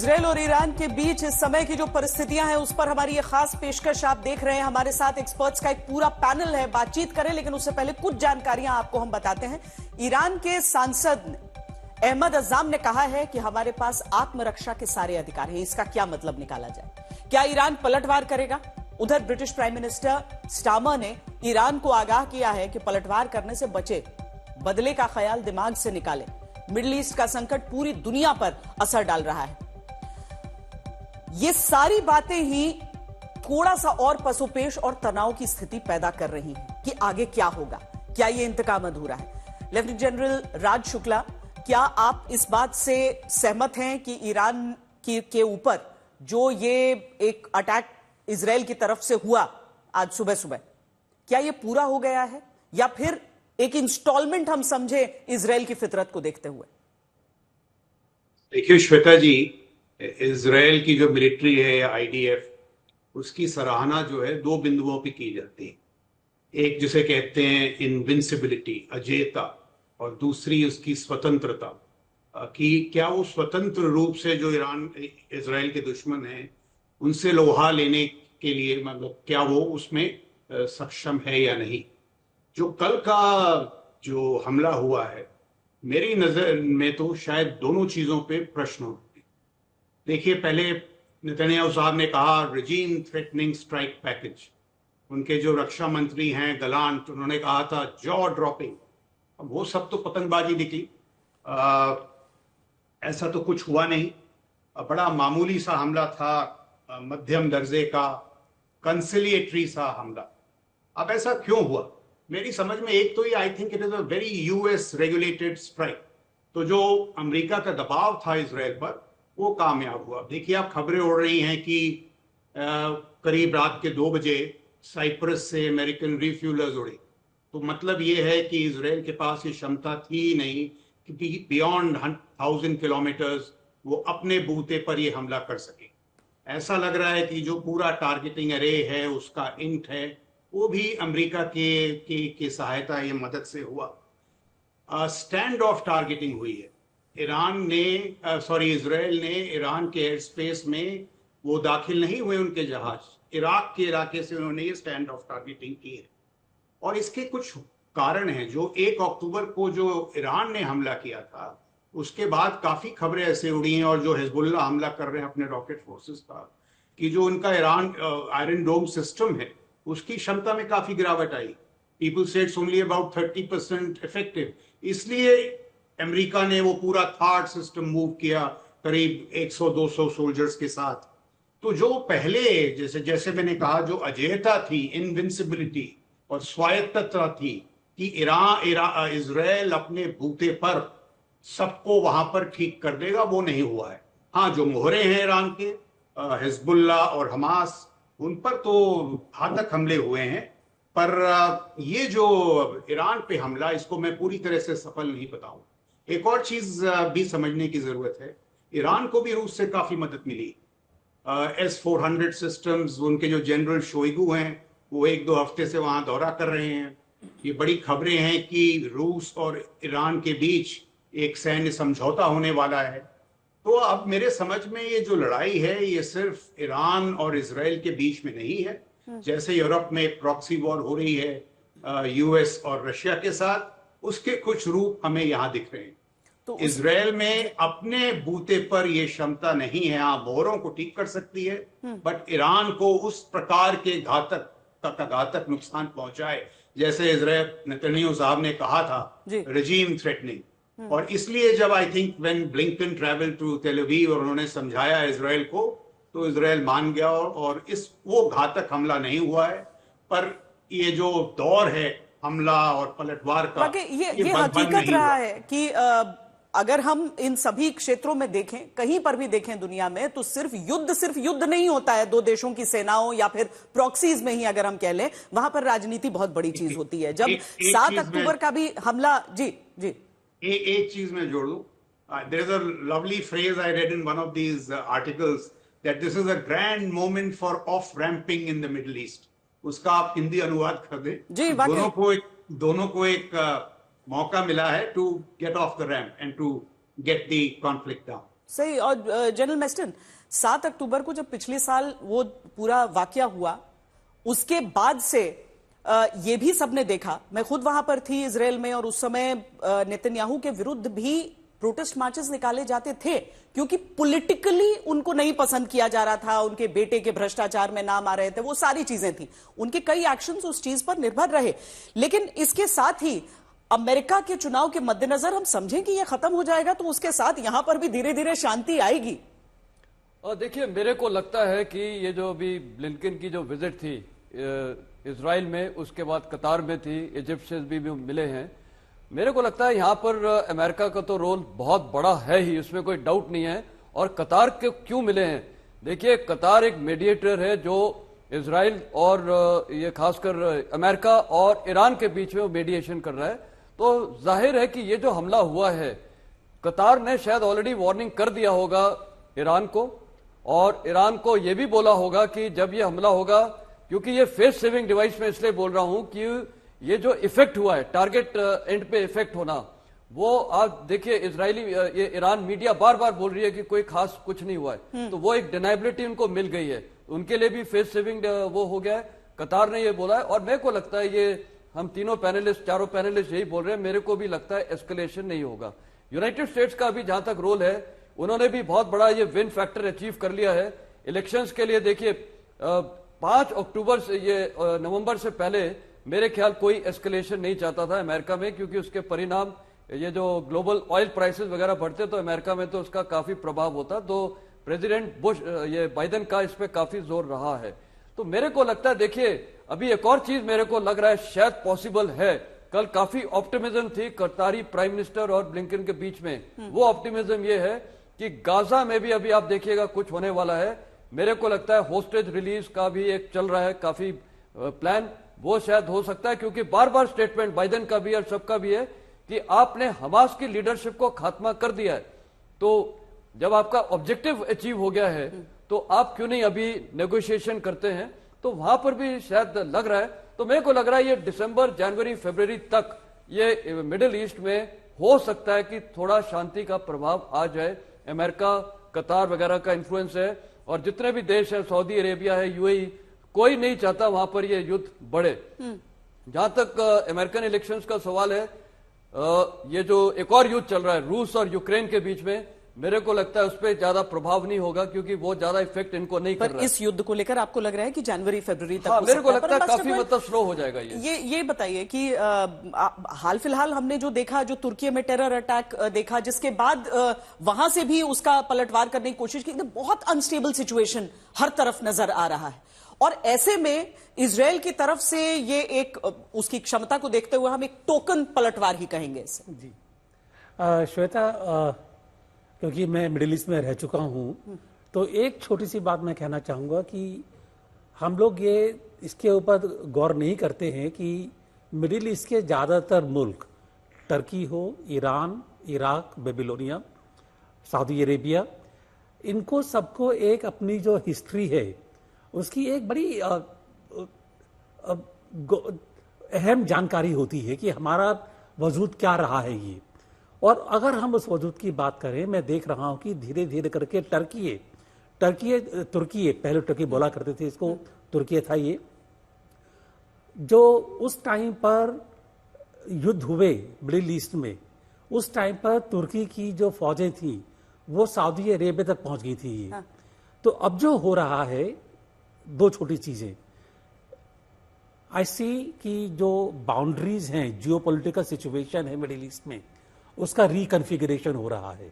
Israel और Iran के बीच इस समय की जो परिस्थितियां हैं उस पर हमारी ये खास पेशकश आप देख रहे हैं। हमारे साथ एक्सपर्ट्स का एक पूरा पैनल है, बातचीत करें, लेकिन उससे पहले कुछ जानकारियां आपको हम बताते हैं। ईरान के सांसद अहमद अज़ाम ने कहा है कि हमारे पास आत्मरक्षा के सारे अधिकार हैं। इसका क्या मतलब निकाला जाए? क्या ईरान पलटवार करेगा? उधर ब्रिटिश प्राइम मिनिस्टर स्टामर ने ईरान को आगाह किया है कि पलटवार करने से बचे, बदले का ख्याल दिमाग से निकाले। मिडिल ईस्ट का संकट पूरी दुनिया पर असर डाल रहा है। ये सारी बातें ही थोड़ा सा और पसोपेश और तनाव की स्थिति पैदा कर रही हैं कि आगे क्या होगा, क्या ये इंतकाम अधूरा है। लेफ्टिनेंट जनरल राज शुक्ला, क्या आप इस बात से सहमत हैं कि ईरान के ऊपर जो ये एक अटैक इजराइल की तरफ से हुआ आज सुबह सुबह, क्या ये पूरा हो गया है या फिर एक इंस्टॉलमेंट हम समझे इजराइल की फितरत को देखते हुए? देखिए श्वेता जी, इजराइल की जो मिलिट्री है या आईडीएफ, उसकी सराहना जो है दो बिंदुओं पे की जाती है। एक जिसे कहते हैं इनविंसिबिलिटी, अजेयता, और दूसरी उसकी स्वतंत्रता, कि क्या वो स्वतंत्र रूप से जो ईरान इजराइल के दुश्मन हैं उनसे लोहा लेने के लिए, मतलब क्या वो उसमें सक्षम है या नहीं। जो कल का जो हमला हुआ है, मेरी नजर में तो शायद दोनों चीजों पे प्रश्न होते। देखिए, पहले नेतन्याहू साहब ने कहा रेजीम थ्रेटनिंग स्ट्राइक पैकेज। उनके जो रक्षा मंत्री हैं गलांट, उन्होंने कहा था जॉ ड्रॉपिंग। अब वो सब तो पतंगबाजी निकली। ऐसा तो कुछ हुआ नहीं। बड़ा मामूली सा हमला था, मध्यम दर्जे का कंसिलिएटरी सा हमला। अब ऐसा क्यों हुआ? मेरी समझ में एक तो ये, I think it is a very US regulated strike. तो जो अमेरिका का दबाव था इजराइल पर, वो कामयाब हुआ। देखिए, आप खबरें उड़ रही हैं कि करीब रात के 2 बजे साइप्रस से अमेरिकन रिफ्यूलर्स उड़े। तो मतलब ये है कि इजराइल के पास ये क्षमता थी नहीं कि बियॉन्ड 1000 किलोमीटर्स वो अपने बूते पर ये हमला कर सके। ऐसा लग रहा है कि जो पूरा टारगेटिंग अरे है, उसका इंट है, वो भी अमेरिका के सहायता या मदद से हुआ। स्टैंड ऑफ टारगेटिंग हुई है। इजराइल ने ईरान के एयर स्पेस में वो दाखिल नहीं हुए उनके जहाज। इराक के इलाके से उन्होंने ये स्टैंड ऑफ टारगेटिंग की है। और इसके कुछ कारण हैं। जो 1 अक्टूबर को जो ईरान ने हमला किया था, उसके बाद काफी खबरें ऐसे उड़ी हैं, और जो हिजबुल्लाह हमला कर रहे हैं अपने रॉकेट फोर्सेस का, कि जो उनका ईरान आयरन डोम सिस्टम है, उसकी क्षमता में काफी गिरावट आई। पीपल से इट्स ओनली अबाउट 30% इफेक्टिव। इसलिए अमेरिका ने वो पूरा थार्ड सिस्टम मूव किया करीब 100-200 सोल्जर्स के साथ। तो जो पहले जैसे मैंने कहा, जो अजेयता थी, इनविंसिबिलिटी और स्वायत्तता थी कि इजराइल अपने बूते पर सबको वहां पर ठीक कर देगा, वो नहीं हुआ है। हाँ, जो मोहरे हैं ईरान के, हिजबुल्लाह और हमास, उन पर तो घातक हमले हुए हैं। पर ये जो ईरान पे हमला, इसको मैं पूरी तरह से सफल नहीं बताऊं। एक और चीज भी समझने की जरूरत है। ईरान को भी रूस से काफी मदद मिली। S-400 सिस्टम्स, उनके जो जनरल शोइगु हैं, वो 1-2 हफ्ते से वहां दौरा कर रहे हैं। ये बड़ी खबरें हैं कि रूस और ईरान के बीच एक सैन्य समझौता होने वाला है। तो अब मेरे समझ में ये जो लड़ाई है, ये सिर्फ ईरान और इजराइल के बीच में नहीं है। जैसे यूरोप में एक प्रॉक्सी वॉर हो रही है यूएस और रशिया के साथ, उसके कुछ रूप हमें यहां दिख रहे हैं। तो इजराइल में अपने बूते पर यह क्षमता नहीं है। हाँ, मोहरों को ठीक कर सकती है, बट ईरान को उस प्रकार के घातक नुकसान पहुंचाए जैसे इजराइल नेतन्याहू साहब ने कहा था, रेजीम थ्रेटनिंग। और इसलिए जब I think when Blinken travel to Tel Aviv और उन्होंने समझाया इजराइल को, तो इजराइल मान गया और वो घातक हमला नहीं हुआ है। पर ये जो दौर है हमला और पलटवार का, ये हकीकत रहा है कि अगर हम इन सभी क्षेत्रों में देखें, कहीं पर भी देखें दुनिया में, तो सिर्फ युद्ध नहीं होता है दो देशों की सेनाओं या फिर प्रॉक्सीज में ही अगर हम कह लें, वहां पर राजनीति बहुत बड़ी चीज होती है। जब 7 अक्टूबर का भी हमला, जी एक चीज मैं जोड़ दूं। There is a lovely phrase I read in one of these articles that this is a grand moment for of ramping in the Middle East. उसका आप हिंदी अनुवाद कर दें। दोनों को एक मौका मिला है to get off the ramp and to get the conflict down. सही। और जनरल मेस्टन, 7 अक्टूबर को जब पिछले साल वो पूरा वाकया हुआ, उसके बाद से ये भी सबने देखा, मैं खुद वहां पर थी इजराइल में, और उस समय नेतन्याहू के विरुद्ध भी प्रोटेस्ट मार्चेस निकाले जाते थे, क्योंकि पॉलिटिकली उनको नहीं पसंद किया जा रहा था, उनके बेटे के भ्रष्टाचार में नाम आ रहे थे, वो सारी चीजें थी, उनके कई एक्शंस उस चीज पर निर्भर रहे। लेकिन इसके साथ ही अमेरिका के चुनाव के मद्देनजर हम समझें कि यह खत्म हो जाएगा, तो उसके साथ यहां पर भी धीरे धीरे शांति आएगी। और देखिए, मेरे को लगता है कि ये जो अभी ब्लिंकन की जो विजिट थी इजराइल में, उसके बाद कतार में थी, इजिप्ट से भी मिले हैं, मेरे को लगता है यहाँ पर अमेरिका का तो रोल बहुत बड़ा है ही, उसमें कोई डाउट नहीं है। और कतार के क्यों मिले हैं? देखिए, कतार एक मीडिएटर है जो इजराइल और ये खासकर अमेरिका और ईरान के बीच में वो मीडिएशन कर रहा है। तो जाहिर है कि ये जो हमला हुआ है, कतार ने शायद ऑलरेडी वार्निंग कर दिया होगा ईरान को, और ईरान को ये भी बोला होगा कि जब ये हमला होगा, क्योंकि ये फेस सेविंग डिवाइस में इसलिए बोल रहा हूं कि ये जो इफेक्ट हुआ है, टारगेट एंड पे इफेक्ट होना, वो आप देखिए इजरायली ये ईरान मीडिया बार बार बोल रही है कि कोई खास कुछ नहीं हुआ है, तो वो एक डिनाइबिलिटी उनको मिल गई है, उनके लिए भी फेस सेविंग वो हो गया है। कतार ने ये बोला है, और मेरे को लगता है ये हम तीनों पैनलिस्ट, चारों पैनलिस्ट यही बोल रहे हैं, मेरे को भी लगता है एस्केलेशन नहीं होगा। यूनाइटेड स्टेट्स का भी जहां तक रोल है, उन्होंने भी बहुत बड़ा ये विन फैक्टर अचीव कर लिया है इलेक्शंस के लिए। देखिए 5 अक्टूबर से, ये नवंबर से पहले मेरे ख्याल कोई एस्केलेशन नहीं चाहता था अमेरिका में, क्योंकि उसके परिणाम ये जो ग्लोबल ऑयल प्राइसेस वगैरह बढ़ते तो अमेरिका में तो उसका काफी प्रभाव होता। तो प्रेसिडेंट बुश, ये बाइडेन का इस पे काफी जोर रहा है। तो मेरे को लगता है, देखिए अभी एक और चीज मेरे को लग रहा है शायद पॉसिबल है। कल काफी ऑप्टिमिज्म थी कतारी प्राइम मिनिस्टर और ब्लिंकन के बीच में। वो ऑप्टिमिज्म ये है कि गाजा में भी अभी आप देखिएगा कुछ होने वाला है। मेरे को लगता है होस्टेज रिलीज का भी एक चल रहा है काफी प्लान, वो शायद हो सकता है, क्योंकि बार बार स्टेटमेंट बाइडेन का भी और सबका भी है कि आपने हमास की लीडरशिप को खात्मा कर दिया है। तो जब आपका ऑब्जेक्टिव अचीव हो गया है तो आप क्यों नहीं अभी नेगोशिएशन करते हैं? तो वहां पर भी शायद लग रहा है। तो मेरे को लग रहा है ये दिसंबर, जनवरी, फरवरी तक ये मिडिल ईस्ट में हो सकता है कि थोड़ा शांति का प्रभाव आ जाए। अमेरिका, कतार वगैरह का इन्फ्लुएंस है, और जितने भी देश है, सऊदी अरेबिया है, यूएई, कोई नहीं चाहता वहां पर ये युद्ध बढ़े। जहां तक अमेरिकन इलेक्शंस का सवाल है, ये जो एक और युद्ध चल रहा है रूस और यूक्रेन के बीच में, मेरे को लगता है उस पर ज्यादा प्रभाव नहीं होगा, क्योंकि वो ज्यादा इफेक्ट इनको नहीं कर रहा है। इस युद्ध को लेकर आपको लग रहा है कि जनवरी फरवरी तक? हाँ, मेरे को लगता है काफी मतलब स्लो हो जाएगा ये बताइए कि हाल फिलहाल हमने जो देखा, जो तुर्की में टेरर अटैक देखा, जिसके बाद वहां से भी उसका पलटवार करने की कोशिश की, बहुत अनस्टेबल सिचुएशन हर तरफ नजर आ रहा है। और ऐसे में इजराइल की तरफ से ये एक, उसकी क्षमता को देखते हुए हम एक टोकन पलटवार ही कहेंगे इसे। जी श्वेता, क्योंकि मैं मिडिल ईस्ट में रह चुका हूं, तो एक छोटी सी बात मैं कहना चाहूंगा कि हम लोग ये इसके ऊपर गौर नहीं करते हैं कि मिडिल ईस्ट के ज़्यादातर मुल्क, टर्की हो, Iran, Iraq, Babylonia, Saudi Arabia, इनको सबको एक अपनी जो हिस्ट्री है उसकी एक बड़ी अहम जानकारी होती है कि हमारा वजूद क्या रहा है ये। और अगर हम उस वजूद की बात करें, मैं देख रहा हूं कि धीरे धीरे करके तुर्की, पहले टर्की बोला करते थे इसको, तुर्की था ये, जो उस टाइम पर युद्ध हुए मिडिल ईस्ट में, उस टाइम पर तुर्की की जो फौजें थी वो सऊदी अरेबिया तक पहुंच गई थी ये। हाँ। तो अब जो हो रहा है, दो छोटी चीजें आई सी कि जो बाउंड्रीज हैं, जियोपॉलिटिकल सिचुएशन है मिडिल ईस्ट में, उसका रिकन्फिगरेशन हो रहा है।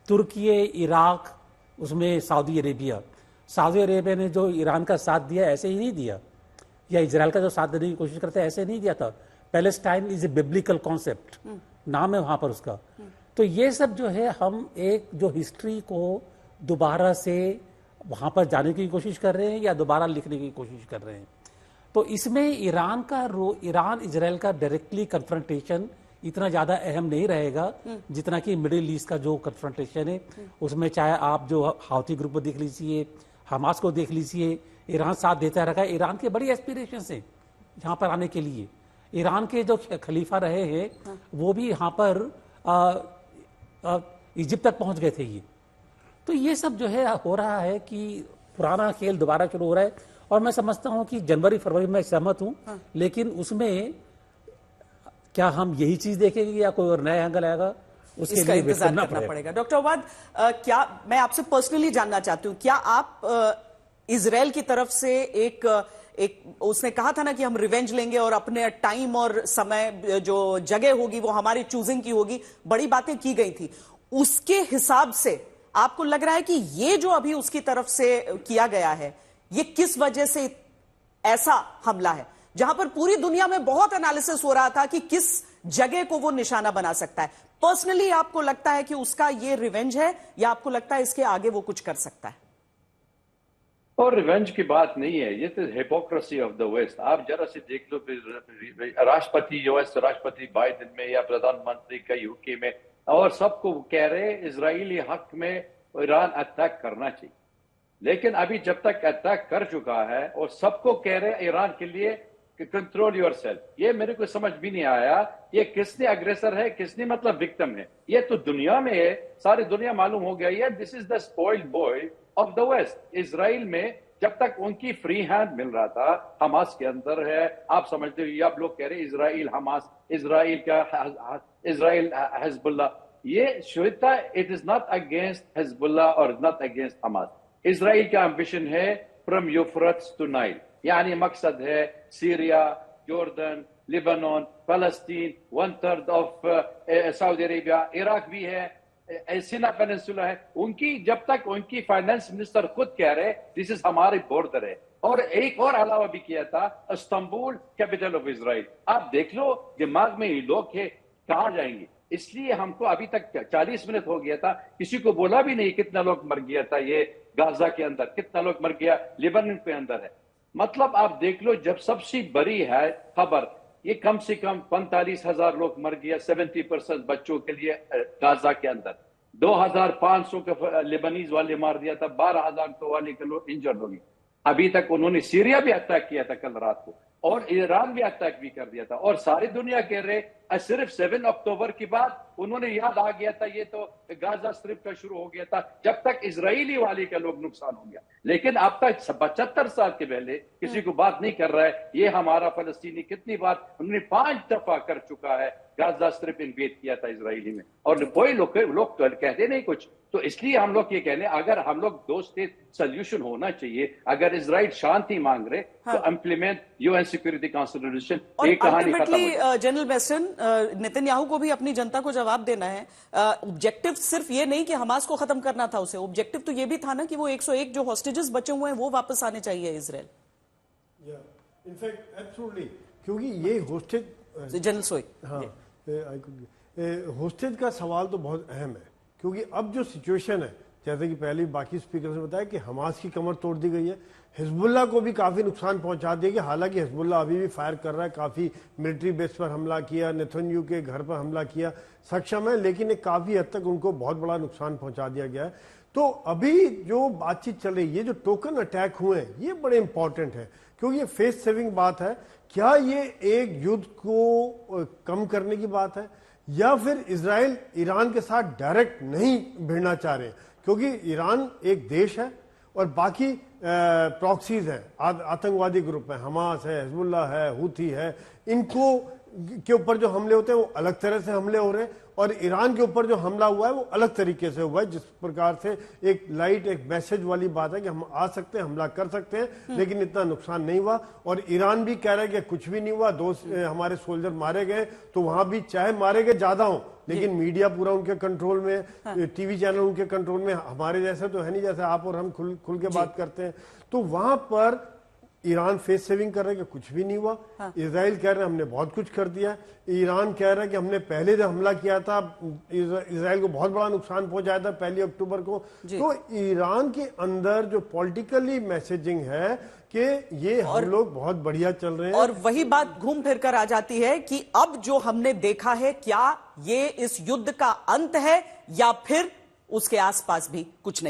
तुर्की, इराक, उसमें सऊदी अरेबिया ने जो ईरान का साथ दिया ऐसे ही नहीं दिया, या इजराइल का जो साथ देने की कोशिश करते हैं ऐसे नहीं दिया था। Palestine is a biblical concept, नाम है वहां पर उसका। तो ये सब जो है, हम एक जो हिस्ट्री को दोबारा से वहां पर जाने की कोशिश कर रहे हैं या दोबारा लिखने की कोशिश कर रहे हैं। तो इसमें ईरान इजराइल का डायरेक्टली कन्फ्रंटेशन इतना ज्यादा अहम नहीं रहेगा जितना कि मिडिल ईस्ट का जो कन्फ्रंटेशन है, उसमें चाहे आप जो हाउथी ग्रुप को देख लीजिए, हमास को देख लीजिए, ईरान साथ देता रखा है। ईरान के बड़ी एस्पिरेशन है यहाँ पर आने के लिए। ईरान के जो खलीफा रहे हैं वो भी यहाँ पर इजिप्ट तक पहुंच गए थे ये, तो ये सब जो है हो रहा है कि पुराना खेल दोबारा शुरू हो रहा है। और मैं समझता हूं कि जनवरी फरवरी में सहमत हूं, लेकिन उसमें क्या हम यही चीज देखेंगे या कोई और नया एंगल आएगा, उसके इसका लिए इंतजार करना पड़ेगा। डॉक्टर अवाद, क्या मैं आपसे पर्सनली जानना चाहती हूं, क्या आप इजराइल की तरफ से एक उसने कहा था ना कि हम रिवेंज लेंगे और अपने टाइम और समय जो जगह होगी वो हमारी चूजिंग की होगी, बड़ी बातें की गई थी, उसके हिसाब से आपको लग रहा है कि ये जो अभी उसकी तरफ से किया गया है ये किस वजह से ऐसा हमला है, जहां पर पूरी दुनिया में बहुत एनालिसिस हो रहा था कि किस जगह को वो निशाना बना सकता है? पर्सनली आपको लगता है कि उसका ये रिवेंज है या आपको लगता है इसके आगे वो कुछ कर सकता है? और रिवेंज की बात नहीं है, ये तो हिपोक्रेसी ऑफ द वेस्ट। आप जरा से देख लो, राष्ट्रपति यूएस राष्ट्रपति बाइडेन में या प्रधानमंत्री का यूके में, और सबको कह रहे इजरायली हक में ईरान अटैक करना चाहिए। लेकिन अभी जब तक अटैक कर चुका है और सबको कह रहे ईरान के लिए कंट्रोल योरसेल्फ, ये मेरे को समझ भी नहीं आया ये किसने अग्रेसर है, किसने मतलब विक्टिम है। ये तो दुनिया में है, सारी दुनिया मालूम हो गया है, this is the spoiled boy of the West. Israel में जब तक उनकी फ्री हैंड मिल रहा था, हमास के अंदर है, आप समझते हो, आप लोग कह रहे इजराइल हमास, इजराइल का इजराइल हिजबुल्लाह, ये Shweta it is not against Hezbollah और नॉट अगेंस्ट हमास। इजराइल का एम्बिशन है फ्रॉम यूफ्रट्स टू नाइल, यानी मकसद है सीरिया, जॉर्डन, लिबानन, फलस्तीन, 1/3 ऑफ सऊदी अरेबिया, इराक भी है, सिना पेनिनसुला है। उनकी जब तक उनकी फाइनेंस मिनिस्टर खुद कह रहे दिस इज हमारी बॉर्डर है, और एक और अलावा भी किया था इस्तांबुल कैपिटल ऑफ इजराइल। आप देख लो दिमाग में ये लोग है कहां जाएंगे। इसलिए हमको अभी तक 40 मिनट हो गया था, किसी को बोला भी नहीं कितना लोग मर गया था, ये गाजा के अंदर कितना लोग मर गया, लिबानन के अंदर है। मतलब आप देख लो, जब सबसे बड़ी है खबर, ये कम से कम 45,000 लोग मर गया, 70% बच्चों के लिए गाजा के अंदर, 2,500 के लिबानीज वाले मार दिया था, 12,000 तो वाले के लोग इंजर्ड हो गए। अभी तक उन्होंने सीरिया भी अटैक किया था कल रात को, और ईरान भी अटैक भी कर दिया था, और सारी दुनिया कह रहे सिर्फ 7 अक्टूबर के बाद उन्होंने याद आ गया था, ये तो गाजा स्ट्रिप का शुरू हो गया था, जब तक इजरायली वाले का लोग नुकसान हो गया। लेकिन अब तक 75 साल के पहले किसी को बात नहीं कर रहा है। ये हमारा फलस्तीनी कितनी बार उन्होंने 5 दफा कर चुका है, गाजा स्ट्रिप इन्वेड किया था इजरायली में, और कोई लोग तो कहते नहीं कुछ। तो इसलिए हम लोग ये कहने, अगर हम लोग 2 स्टेट सोल्यूशन होना चाहिए, अगर इजराइल शांति मांग रहे तो implement UN security council resolution. एक कहानी खत्म। जनरल बेस्टन, नेतन्याहू को भी अपनी जनता को जवाब देना है। ऑब्जेक्टिव सिर्फ ये नहीं कि हमास को खत्म करना था, उसे ऑब्जेक्टिव तो ये भी था ना कि वो 101 जो हॉस्टेजेस बचे हुए हैं वो वापस आने चाहिए इजराइल। इनफैक्ट एब्सोल्युटली, क्योंकि ये हॉस्टेज जनरल सोई, हाँ, हॉस्टेज का सवाल तो बहुत अहम है, क्योंकि अब जो सिचुएशन है, जैसे कि पहले बाकी स्पीकर ने बताया कि हमास की कमर तोड़ दी गई है, हिजबुल्लाह को भी काफ़ी नुकसान पहुंचा दिया कि हालांकि हिजबुल्लाह अभी भी फायर कर रहा है, काफ़ी मिलिट्री बेस पर हमला किया, नेतन्याहू के घर पर हमला किया, सक्षम है, लेकिन एक काफ़ी हद तक उनको बहुत बड़ा नुकसान पहुंचा दिया गया है। तो अभी जो बातचीत चल रही है, ये जो टोकन अटैक हुए हैं, ये बड़े इंपॉर्टेंट है, क्योंकि ये फेस सेविंग बात है। क्या ये एक युद्ध को कम करने की बात है, या फिर इजराइल ईरान के साथ डायरेक्ट नहीं भिड़ना चाह रहे हैं? क्योंकि ईरान एक देश है और बाकी प्रॉक्सीज हैं, आतंकवादी ग्रुप है, हमास है, हिजबुल्लाह है, हुथी है, इनको के ऊपर जो हमले होते हैं वो अलग तरह से हमले हो रहे हैं, और ईरान के ऊपर जो हमला हुआ है वो अलग तरीके से हुआ है। जिस प्रकार से एक लाइट, एक मैसेज वाली बात है कि हम आ सकते हैं, हमला कर सकते हैं, लेकिन इतना नुकसान नहीं हुआ, और ईरान भी कह रहा है कि कुछ भी नहीं हुआ, 2 हमारे सोल्जर मारे गए, तो वहां भी चाहे मारे गए ज्यादा हो, लेकिन मीडिया पूरा उनके कंट्रोल में, टीवी चैनल उनके कंट्रोल में, हमारे जैसे तो है नहीं, जैसे आप और हम खुल के बात करते हैं। तो वहां पर ईरान फेस सेविंग कर रहा है कि कुछ भी नहीं हुआ, इजराइल कह रहे हैं हमने बहुत कुछ कर दिया, ईरान कह रहा है कि हमने पहले जो हमला किया था इजराइल को बहुत बड़ा नुकसान पहुंचाया था 1 अक्टूबर को। तो ईरान के अंदर जो पॉलिटिकली मैसेजिंग है कि ये हम लोग बहुत बढ़िया चल रहे हैं, और वही बात घूम फिर कर आ जाती है कि अब जो हमने देखा है, क्या ये इस युद्ध का अंत है या फिर उसके आसपास भी कुछ नहीं।